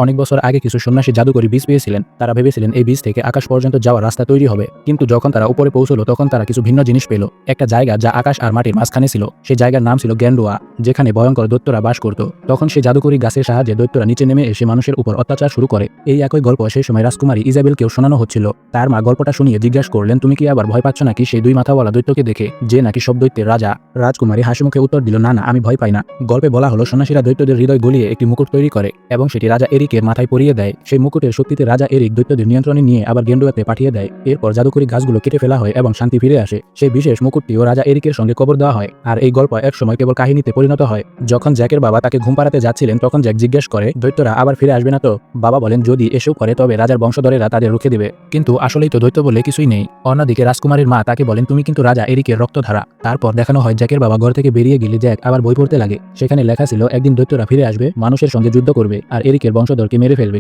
অনেক বছর আগে কিছু সন্ন্যাসী জাদুকরী বীজ পেয়েছিলেন। তারা ভেবেছিলেন এই বীজ থেকে আকাশ পর্যন্ত যাওয়ার রাস্তা তৈরি হবে, কিন্তু যখন তারা উপরে পৌঁছলো তখন তারা কিছু ভিন্ন জিনিস পেল। একটা জায়গা যা আকাশ আর মাটির মাঝখানে ছিল। সেই জায়গার নাম ছিল গ্যান্ডোয়া, যেখানে ভয়ঙ্কর দৈত্যরা বাস করত। তখন সেই জাদুকরী গাছের সাহায্যে দৈত্যরা নিচে নেমে এসে মানুষের উপর অত্যাচার শুরু করে। এই একই গল্প সেই সময় রাজকুমারী ইজাবেলকেও শোনানো হচ্ছিল। তার মা গল্পটা শুনিয়ে জিজ্ঞাসা করলেন, তুমি কি আবার ভয় পাচ্ছ নাকি সেই দুই মাথাওয়ালা দৈত্যকে দেখে, যে নাকি সব দৈত্যের রাজা? রাজকুমারী হাসিমুখে উত্তর দিল, না না, আমি ভয় পাই না। গল্পে বলা হলো সন্ন্যাসীরা দৈত্যদের হৃদয় গলিয়ে একটি মুকুট তৈরি করে এবং সেটি রাজা এরিকের মাথায় পরিয়ে দেয়। সেই মুকুটের শক্তিতে রাজা এরিক দৈত্যদের নিয়ন্ত্রণে নিয়ে আবার গেন্ডুয়াতে পাঠিয়ে দেয়। এরপর জাদুকরী গাছগুলো কেটে ফেলা হয় এবং শান্তি ফিরে আসে। সেই বিশেষ মুকুটটিও রাজা এরিকের সঙ্গে কবর দেওয়া হয়। আর এই গল্প এক সময় কেবল কাহিনীতে পরিণত হয়। যখন জ্যাকের বাবা তাকে ঘুম পাড়াতে যাচ্ছিলেন তখন জ্যাক জিজ্ঞেস করে, দৈত্যরা আবার ফিরে আসবে না তো? বাবা বলেন, যদি এসেও করে তবে রাজার বংশধরেরা তাদের রুখে দেবে। কিন্তু আসলেই তো দৈত্য বলে কিছুই নেই। অন্যদিকে রাজকুমারীর মা তাকে বলেন, তুমি কিন্তু রাজা এরিকের রক্তধারা। তারপর দেখানো হয় জ্যাকের বাবা ঘর থেকে বেরিয়ে গেলে জ্যাক আবার বই পড়তে লাগে। সেখানে লেখা ছিল, একদিন দৈত্যরা ফিরে আসবে, মানুষের সঙ্গে যুদ্ধ করবে আর এরিকের বংশধরকে মেরে ফেলবে।